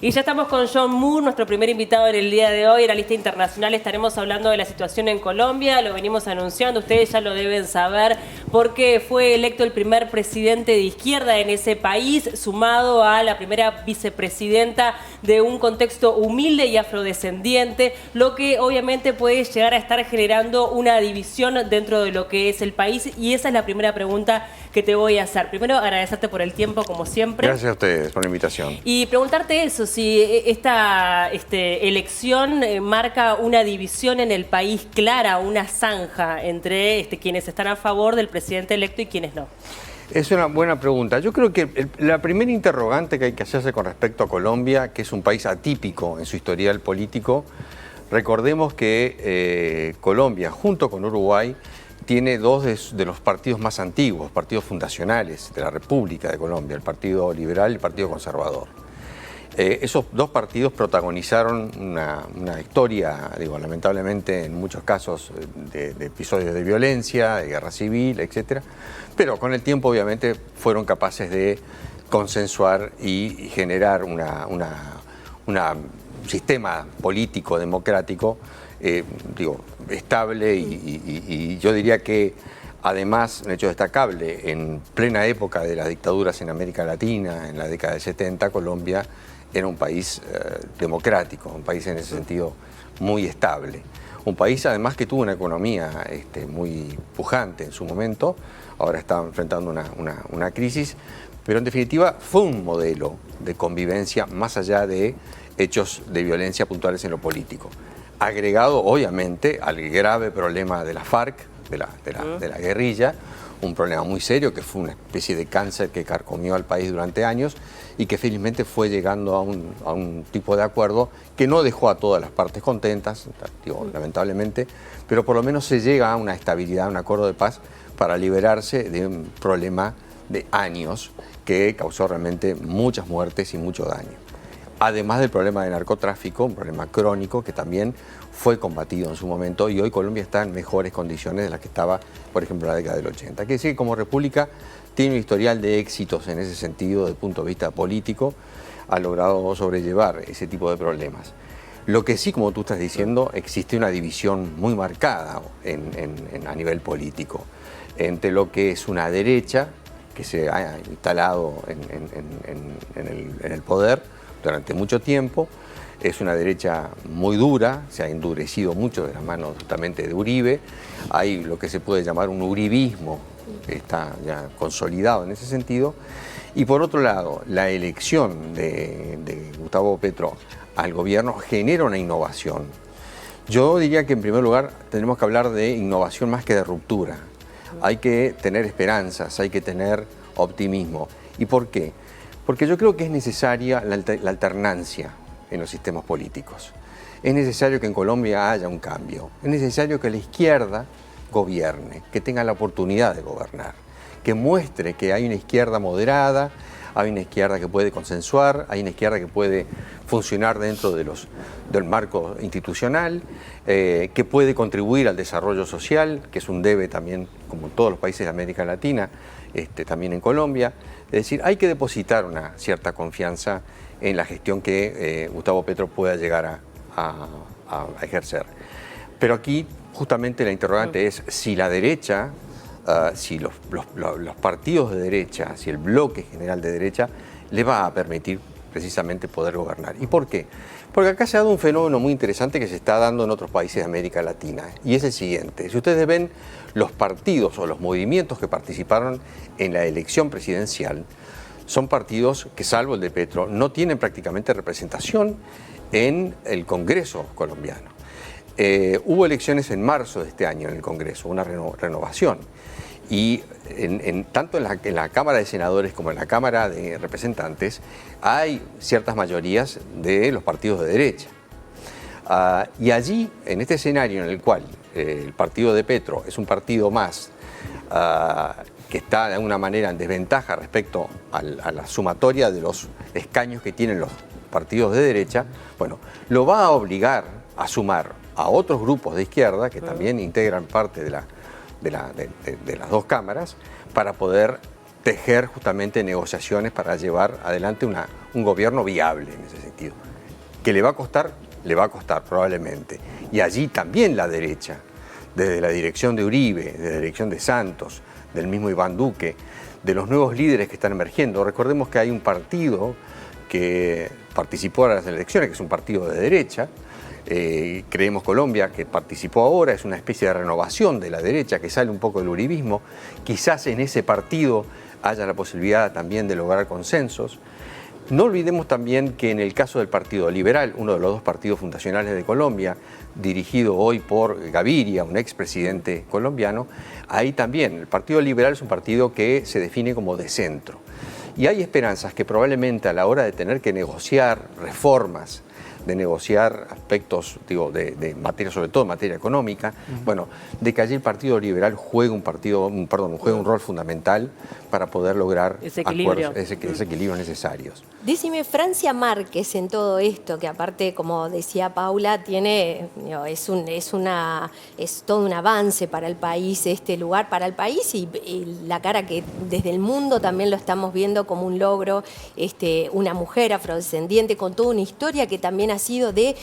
Y ya estamos con John Moore, nuestro primer invitado en el día de hoy. En la lista internacional estaremos hablando de la situación en Colombia, lo venimos anunciando, ustedes ya lo deben saber, porque fue electo el primer presidente de izquierda en ese país, sumado a la primera vicepresidenta de un contexto humilde y afrodescendiente, lo que obviamente puede llegar a estar generando una división dentro de lo que es el país. Y esa es la primera pregunta que te voy a hacer. Primero, agradecerte por el tiempo, como siempre. Gracias a ustedes por la invitación. Y preguntarte eso, si esta elección marca una división en el país clara, una zanja entre quienes están a favor del presidente electo y quienes no. Es una buena pregunta. Yo creo que la primera interrogante que hay que hacerse con respecto a Colombia, que es un país atípico en su historial político, recordemos que Colombia, junto con Uruguay, tiene dos de los partidos más antiguos, partidos fundacionales de la República de Colombia, el Partido Liberal y el Partido Conservador. Esos dos partidos protagonizaron una historia, digo, lamentablemente en muchos casos de episodios de violencia, de guerra civil, etcétera, pero con el tiempo obviamente fueron capaces de consensuar y generar un sistema político democrático estable y yo diría que además, un hecho destacable, en plena época de las dictaduras en América Latina, en la década del 70, Colombia era un país democrático, un país en ese sentido muy estable. Un país además que tuvo una economía muy pujante en su momento, ahora está enfrentando una crisis, pero en definitiva fue un modelo de convivencia más allá de hechos de violencia puntuales en lo político. Agregado obviamente al grave problema de la FARC, de la guerrilla, un problema muy serio que fue una especie de cáncer que carcomió al país durante años y que felizmente fue llegando a un tipo de acuerdo que no dejó a todas las partes contentas, lamentablemente, pero por lo menos se llega a una estabilidad, a un acuerdo de paz para liberarse de un problema de años que causó realmente muchas muertes y mucho daño. Además del problema de narcotráfico, un problema crónico que también fue combatido en su momento y hoy Colombia está en mejores condiciones de las que estaba, por ejemplo, en la década del 80. Quiere decir que como república tiene un historial de éxitos en ese sentido, desde el punto de vista político, ha logrado sobrellevar ese tipo de problemas. Lo que sí, como tú estás diciendo, existe una división muy marcada a nivel político entre lo que es una derecha que se ha instalado en el poder durante mucho tiempo. Es una derecha muy dura, se ha endurecido mucho de la mano justamente de Uribe. Hay lo que se puede llamar un uribismo que está ya consolidado en ese sentido. Y por otro lado, la elección de Gustavo Petro al gobierno genera una innovación. Yo diría que en primer lugar tenemos que hablar de innovación más que de ruptura. Hay que tener esperanzas, hay que tener optimismo. ¿Y por qué? Porque yo creo que es necesaria la alternancia en los sistemas políticos. Es necesario que en Colombia haya un cambio. Es necesario que la izquierda gobierne, que tenga la oportunidad de gobernar, que muestre que hay una izquierda moderada, hay una izquierda que puede consensuar, hay una izquierda que puede funcionar dentro del marco institucional, que puede contribuir al desarrollo social, que es un debe también, como en todos los países de América Latina, también en Colombia. Es decir, hay que depositar una cierta confianza en la gestión que Gustavo Petro pueda llegar a ejercer. Pero aquí justamente la interrogante es si la derecha, si los partidos de derecha, si el bloque general de derecha le va a permitir precisamente poder gobernar. ¿Y por qué? Porque acá se ha dado un fenómeno muy interesante que se está dando en otros países de América Latina, y es el siguiente. Si ustedes ven los partidos o los movimientos que participaron en la elección presidencial, son partidos que, salvo el de Petro, no tienen prácticamente representación en el Congreso colombiano. Hubo elecciones en marzo de este año en el Congreso, una renovación. Y tanto en la Cámara de Senadores como en la Cámara de Representantes hay ciertas mayorías de los partidos de derecha. Y allí, en este escenario en el cual el partido de Petro es un partido más que está de alguna manera en desventaja respecto a la sumatoria de los escaños que tienen los partidos de derecha, bueno, lo va a obligar a sumar a otros grupos de izquierda que también integran parte de las dos cámaras para poder tejer justamente negociaciones para llevar adelante un gobierno viable en ese sentido. ¿Que le va a costar probablemente. Y allí también la derecha, desde la dirección de Uribe, desde la dirección de Santos, del mismo Iván Duque, de los nuevos líderes que están emergiendo. Recordemos que hay un partido que participó en las elecciones, que es un partido de derecha, Creemos Colombia, que participó ahora, es una especie de renovación de la derecha que sale un poco del uribismo. Quizás en ese partido haya la posibilidad también de lograr consensos. No olvidemos también que en el caso del Partido Liberal, uno de los dos partidos fundacionales de Colombia, dirigido hoy por Gaviria, un expresidente colombiano, ahí también el Partido Liberal es un partido que se define como de centro. Y hay esperanzas que probablemente a la hora de tener que negociar reformas, de negociar aspectos, digo, de materia, sobre todo en materia económica, bueno, de que allí el Partido Liberal juegue un rol fundamental para poder lograr ese equilibrio necesarios. Decime, Francia Márquez en todo esto, que aparte, como decía Paula, tiene, es todo un avance para el país, este lugar para el país y la cara que desde el mundo también lo estamos viendo como un logro, una mujer afrodescendiente con toda una historia que también ha sido de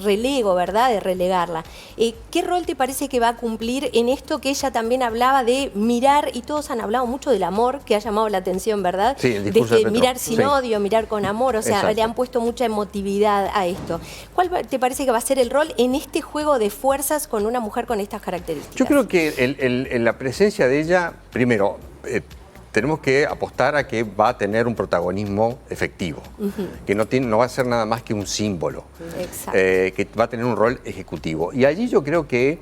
relego, ¿verdad? De relegarla. ¿Qué rol te parece que va a cumplir en esto que ella también hablaba de mirar, y todos han hablado mucho del amor, que ha llamado la atención, ¿verdad? Sí, el discurso de mirar sin odio, mirar con amor, o sea, exacto, le han puesto mucha emotividad a esto. ¿Cuál te parece que va a ser el rol en este juego de fuerzas con una mujer con estas características? Yo creo que la presencia de ella, primero, tenemos que apostar a que va a tener un protagonismo efectivo, que no va a ser nada más que un símbolo, que va a tener un rol ejecutivo. Y allí yo creo que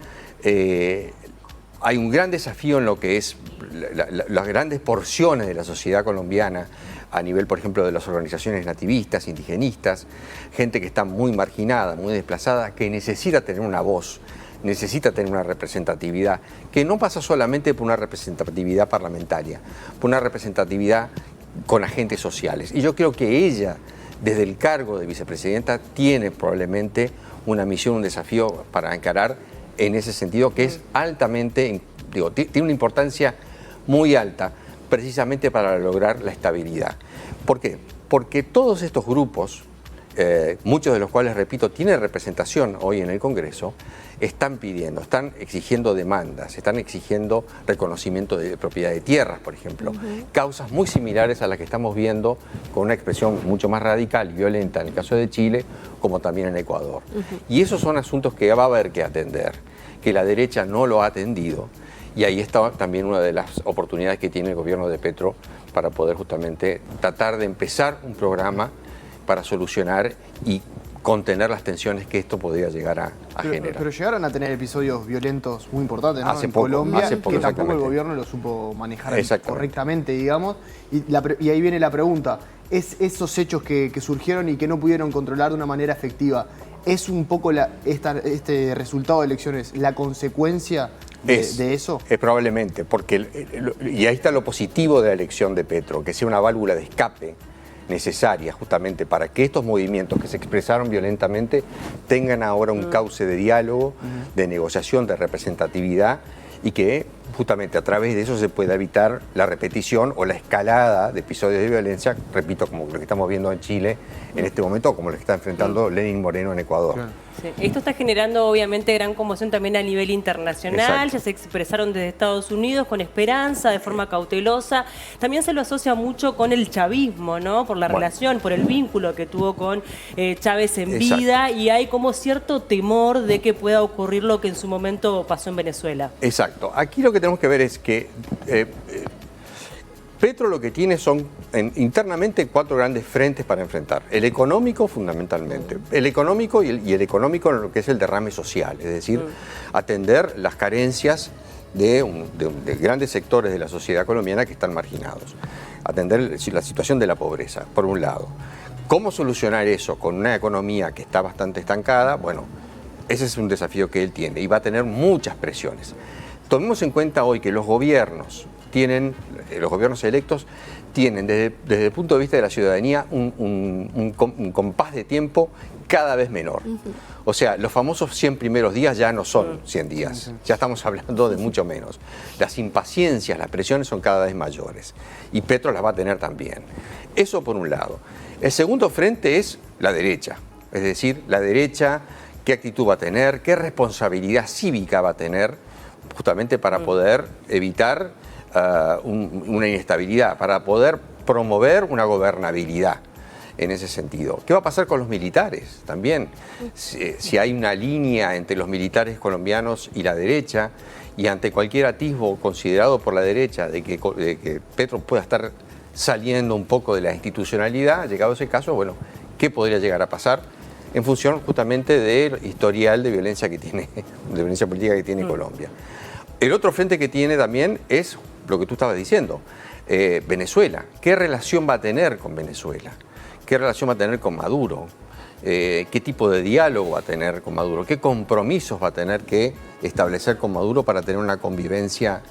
hay un gran desafío en lo que es las grandes porciones de la sociedad colombiana, a nivel, por ejemplo, de las organizaciones nativistas, indigenistas, gente que está muy marginada, muy desplazada, que necesita tener una voz, necesita tener una representatividad, que no pasa solamente por una representatividad parlamentaria, por una representatividad con agentes sociales. Y yo creo que ella, desde el cargo de vicepresidenta, tiene probablemente una misión, un desafío para encarar en ese sentido, que es altamente, tiene una importancia muy alta, precisamente para lograr la estabilidad. ¿Por qué? Porque todos estos grupos, muchos de los cuales, repito, tienen representación hoy en el Congreso, están exigiendo demandas, están exigiendo reconocimiento de propiedad de tierras, por ejemplo. Causas muy similares a las que estamos viendo con una expresión mucho más radical y violenta en el caso de Chile, como también en Ecuador. Y esos son asuntos que va a haber que atender, que la derecha no lo ha atendido. Y ahí está también una de las oportunidades que tiene el gobierno de Petro para poder justamente tratar de empezar un programa para solucionar y contener las tensiones que esto podría llegar a generar. Pero llegaron a tener episodios violentos muy importantes, ¿no? En Colombia, que tampoco el gobierno lo supo manejar correctamente, digamos. Y ahí viene la pregunta, ¿es esos hechos que surgieron y que no pudieron controlar de una manera efectiva, es un poco este resultado de elecciones la consecuencia de eso? Probablemente, porque y ahí está lo positivo de la elección de Petro, que sea una válvula de escape necesaria justamente para que estos movimientos que se expresaron violentamente tengan ahora un cauce de diálogo, de negociación, de representatividad, y que justamente a través de eso se pueda evitar la repetición o la escalada de episodios de violencia, repito, como lo que estamos viendo en Chile en este momento, como lo que está enfrentando Lenín Moreno en Ecuador. Claro. Sí. Esto está generando obviamente gran conmoción también a nivel internacional. Exacto. Ya se expresaron desde Estados Unidos con esperanza, de forma cautelosa. También se lo asocia mucho con el chavismo, ¿no? Por la relación, por el vínculo que tuvo con Chávez en vida, y hay como cierto temor de que pueda ocurrir lo que en su momento pasó en Venezuela. Exacto. Aquí lo que tenemos que ver es que Petro lo que tiene son internamente 4 grandes frentes para enfrentar. El económico, fundamentalmente. El económico y el económico en lo que es el derrame social, es decir, atender las carencias de grandes sectores de la sociedad colombiana que están marginados. Atender la situación de la pobreza, por un lado. ¿Cómo solucionar eso con una economía que está bastante estancada? Bueno, ese es un desafío que él tiene y va a tener muchas presiones. Tomemos en cuenta hoy que los gobiernos electos tienen desde el punto de vista de la ciudadanía un compás de tiempo cada vez menor. O sea, los famosos 100 primeros días ya no son 100 días, ya estamos hablando de mucho menos. Las impaciencias, las presiones son cada vez mayores y Petro las va a tener también. Eso por un lado. El segundo frente es la derecha, es decir, la derecha, qué actitud va a tener, qué responsabilidad cívica va a tener justamente para poder evitar una inestabilidad, para poder promover una gobernabilidad en ese sentido. ¿Qué va a pasar con los militares también? Si hay una línea entre los militares colombianos y la derecha, y ante cualquier atisbo considerado por la derecha de que Petro pueda estar saliendo un poco de la institucionalidad, llegado ese caso, bueno, ¿qué podría llegar a pasar? En función justamente del historial de violencia que tiene, de violencia política que tiene Colombia. El otro frente que tiene también es lo que tú estabas diciendo, Venezuela. ¿Qué relación va a tener con Venezuela? ¿Qué relación va a tener con Maduro? ¿Qué tipo de diálogo va a tener con Maduro? ¿Qué compromisos va a tener que establecer con Maduro para tener una convivencia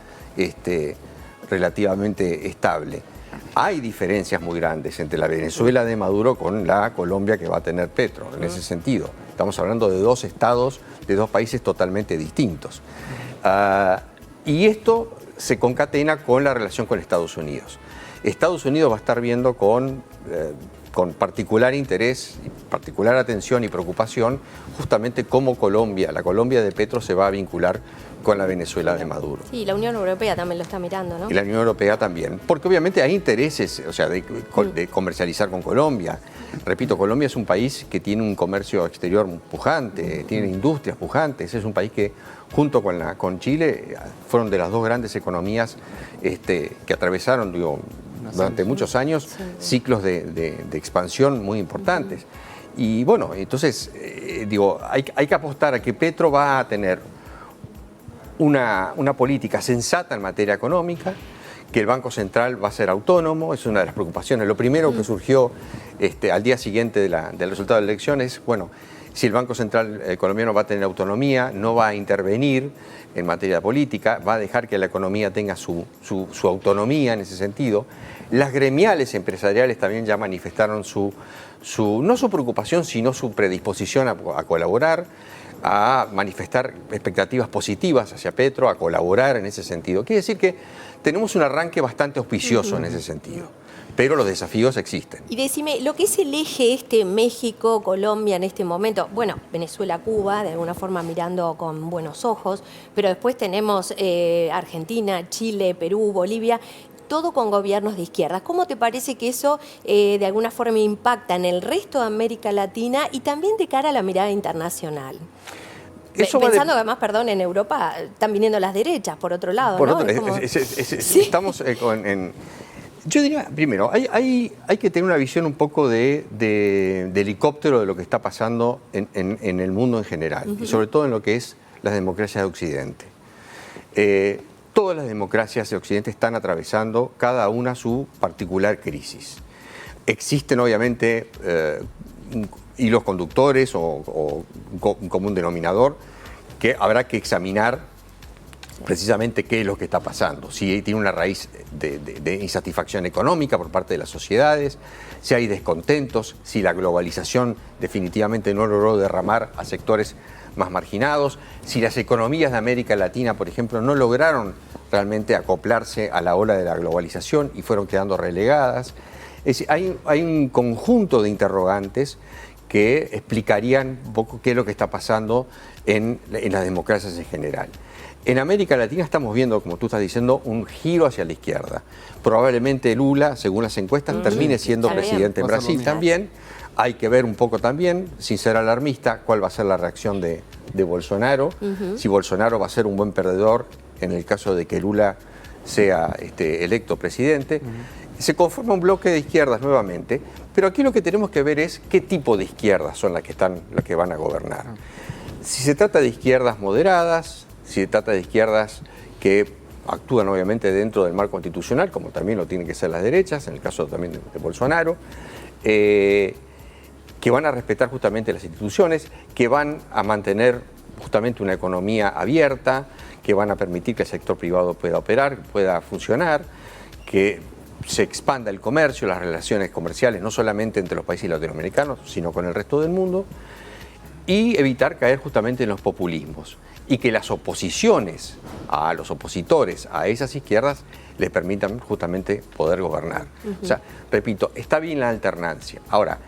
relativamente estable? Hay diferencias muy grandes entre la Venezuela de Maduro con la Colombia que va a tener Petro, en ese sentido. Estamos hablando de dos estados, de dos países totalmente distintos. Y esto se concatena con la relación con Estados Unidos. Estados Unidos va a estar viendo con particular interés, particular atención y preocupación justamente cómo Colombia, la Colombia de Petro, se va a vincular con la Venezuela de Maduro. Sí, la Unión Europea también lo está mirando, ¿no? Y la Unión Europea también, porque obviamente hay intereses, o sea, de comercializar con Colombia. Repito, Colombia es un país que tiene un comercio exterior pujante, tiene industrias pujantes, es un país que junto con Chile fueron de las dos grandes economías que atravesaron, durante muchos años, ciclos de expansión muy importantes. Y bueno, entonces, hay que apostar a que Petro va a tener una política sensata en materia económica, que el Banco Central va a ser autónomo, es una de las preocupaciones. Lo primero que surgió al día siguiente del resultado de la elección es, bueno, si el Banco Central colombiano va a tener autonomía, no va a intervenir en materia política, va a dejar que la economía tenga su autonomía en ese sentido. Las gremiales empresariales también ya manifestaron no su preocupación, sino su predisposición a colaborar, a manifestar expectativas positivas hacia Petro, a colaborar en ese sentido. Quiere decir que tenemos un arranque bastante auspicioso en ese sentido, pero los desafíos existen. Y decime, lo que es el eje México, Colombia en este momento, bueno, Venezuela, Cuba, de alguna forma mirando con buenos ojos, pero después tenemos Argentina, Chile, Perú, Bolivia, todo con gobiernos de izquierda. ¿Cómo te parece que eso de alguna forma impacta en el resto de América Latina y también de cara a la mirada internacional? Pensando que además, en Europa están viniendo las derechas, por otro lado, ¿no? Estamos yo diría, primero, hay que tener una visión un poco de helicóptero de lo que está pasando en el mundo en general, y sobre todo en lo que es las democracias de Occidente. Todas las democracias de Occidente están atravesando cada una su particular crisis. Existen obviamente hilos conductores o un común denominador que habrá que examinar precisamente qué es lo que está pasando. Si tiene una raíz de insatisfacción económica por parte de las sociedades, si hay descontentos, si la globalización definitivamente no logró derramar a sectores más marginados, si las economías de América Latina, por ejemplo, no lograron realmente acoplarse a la ola de la globalización y fueron quedando relegadas. Es decir, hay un conjunto de interrogantes que explicarían un poco qué es lo que está pasando en las democracias en general. En América Latina estamos viendo, como tú estás diciendo, un giro hacia la izquierda. Probablemente Lula, según las encuestas, termine siendo presidente en Brasil también. Hay que ver un poco también, sin ser alarmista, cuál va a ser la reacción de Bolsonaro. Si Bolsonaro va a ser un buen perdedor en el caso de que Lula sea electo presidente. Se conforma un bloque de izquierdas nuevamente, pero aquí lo que tenemos que ver es qué tipo de izquierdas son las que van a gobernar. Si se trata de izquierdas moderadas, si se trata de izquierdas que actúan obviamente dentro del marco constitucional, como también lo tienen que ser las derechas, en el caso también de Bolsonaro, que van a respetar justamente las instituciones, que van a mantener justamente una economía abierta, que van a permitir que el sector privado pueda operar, pueda funcionar, que se expanda el comercio, las relaciones comerciales, no solamente entre los países latinoamericanos, sino con el resto del mundo, y evitar caer justamente en los populismos, y que las oposiciones a los opositores a esas izquierdas les permitan justamente poder gobernar. O sea, repito, está bien la alternancia. Ahora,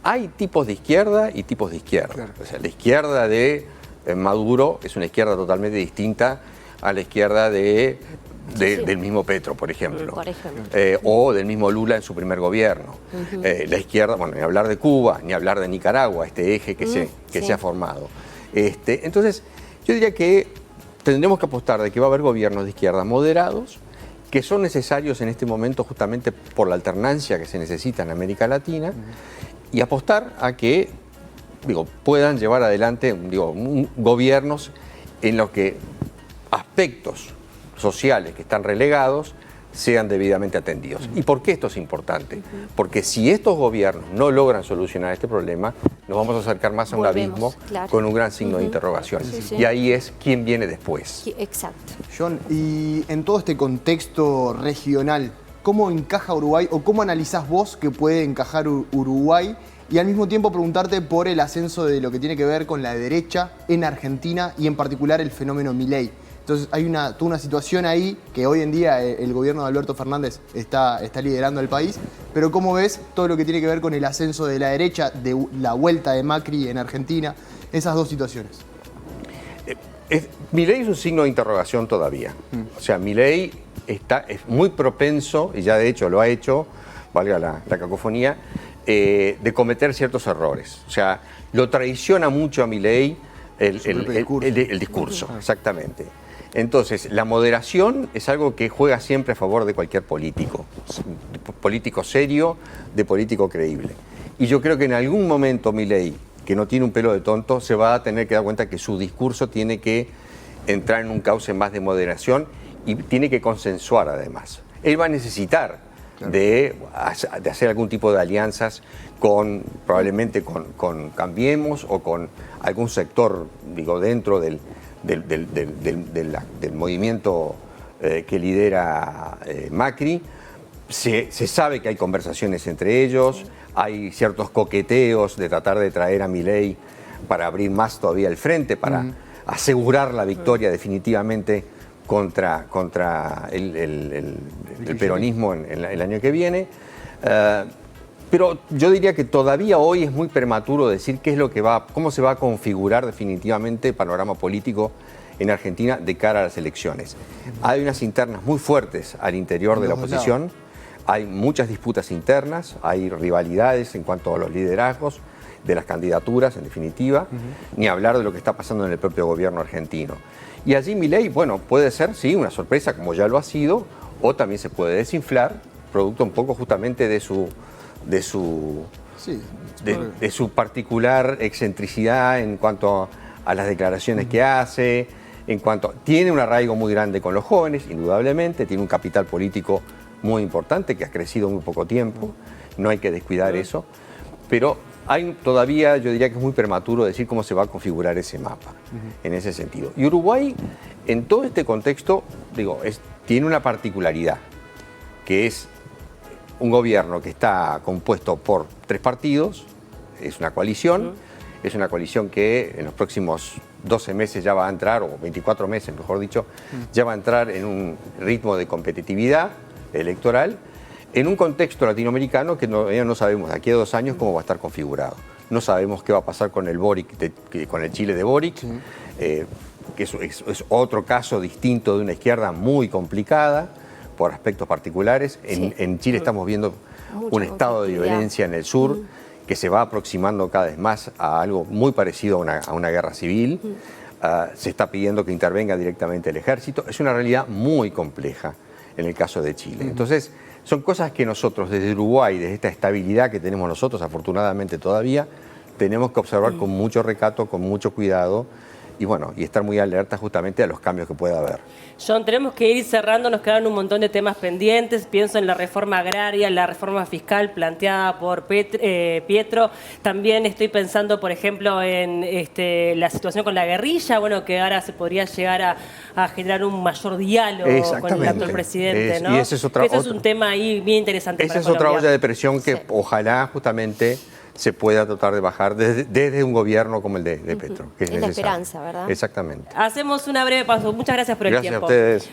hay tipos de izquierda y tipos de izquierda. Claro. O sea, la izquierda de Maduro es una izquierda totalmente distinta a la izquierda del mismo Petro, por ejemplo. O del mismo Lula en su primer gobierno. La izquierda, bueno, ni hablar de Cuba, ni hablar de Nicaragua, este eje que se ha formado. Entonces, yo diría que tendremos que apostar de que va a haber gobiernos de izquierda moderados, que son necesarios en este momento justamente por la alternancia que se necesita en América Latina, y apostar a que puedan llevar adelante gobiernos en los que aspectos sociales que están relegados sean debidamente atendidos. ¿Y por qué esto es importante? Porque si estos gobiernos no logran solucionar este problema, nos vamos a acercar más a un abismo con un gran signo de interrogación. Y ahí es quién viene después. Exacto. John, y en todo este contexto regional, ¿cómo encaja Uruguay o cómo analizás vos que puede encajar Uruguay? Y al mismo tiempo preguntarte por el ascenso de lo que tiene que ver con la derecha en Argentina y en particular el fenómeno Milei. Entonces hay toda una situación ahí que hoy en día el gobierno de Alberto Fernández está liderando el país, pero ¿cómo ves todo lo que tiene que ver con el ascenso de la derecha, de la vuelta de Macri en Argentina, esas dos situaciones? Milei es un signo de interrogación todavía. O sea, Milei es muy propenso, y ya de hecho lo ha hecho, valga la cacofonía, de cometer ciertos errores. O sea, lo traiciona mucho a Milei el discurso, exactamente. Entonces, la moderación es algo que juega siempre a favor de cualquier político serio, de político creíble. Y yo creo que en algún momento Milei, que no tiene un pelo de tonto, se va a tener que dar cuenta que su discurso tiene que entrar en un cauce más de moderación y tiene que consensuar además. Él va a necesitar de hacer algún tipo de alianzas probablemente con Cambiemos o con algún sector, dentro del movimiento que lidera Macri. Se sabe que hay conversaciones entre ellos, hay ciertos coqueteos de tratar de traer a Milei para abrir más todavía el frente, para asegurar la victoria definitivamente contra el peronismo en el año que viene. Pero yo diría que todavía hoy es muy prematuro decir cómo se va a configurar definitivamente el panorama político en Argentina de cara a las elecciones. Hay unas internas muy fuertes al interior de la oposición, hay muchas disputas internas, hay rivalidades en cuanto a los liderazgos de las candidaturas, en definitiva, ni hablar de lo que está pasando en el propio gobierno argentino. Y allí Milei, puede ser, sí, una sorpresa, como ya lo ha sido, o también se puede desinflar, producto un poco justamente de su particular excentricidad en cuanto a las declaraciones que hace, tiene un arraigo muy grande con los jóvenes, indudablemente, tiene un capital político muy importante que ha crecido en muy poco tiempo, no hay que descuidar eso, pero todavía yo diría que es muy prematuro decir cómo se va a configurar ese mapa en ese sentido. Y Uruguay, en todo este contexto, tiene una particularidad, que es un gobierno que está compuesto por 3 partidos, es una coalición que en los próximos 12 meses ya va a entrar, o 24 meses mejor dicho, ya va a entrar en un ritmo de competitividad electoral, en un contexto latinoamericano que todavía no sabemos de aquí a 2 años cómo va a estar configurado. No sabemos qué va a pasar con el con el Chile de Boric, que es otro caso distinto de una izquierda muy complicada por aspectos particulares. En Chile estamos viendo un estado de violencia en el sur que se va aproximando cada vez más a algo muy parecido a una guerra civil. Se está pidiendo que intervenga directamente el ejército. Es una realidad muy compleja en el caso de Chile. Entonces, son cosas que nosotros desde Uruguay, desde esta estabilidad que tenemos nosotros, afortunadamente todavía, tenemos que observar con mucho recato, con mucho cuidado, bueno, y estar muy alerta justamente a los cambios que pueda haber. John, tenemos que ir cerrando, nos quedan un montón de temas pendientes. Pienso en la reforma agraria, la reforma fiscal planteada por Pietro. También estoy pensando, por ejemplo, en la situación con la guerrilla, bueno, que ahora se podría llegar a generar un mayor diálogo con el actual presidente, ¿no? Y ese es un tema ahí bien interesante para Colombia. Esa es otra olla de presión que ojalá justamente se pueda tratar de bajar desde un gobierno como el de Petro. Que es la esperanza, ¿verdad? Exactamente. Hacemos una breve pausa. Muchas gracias por el tiempo. Gracias a ustedes.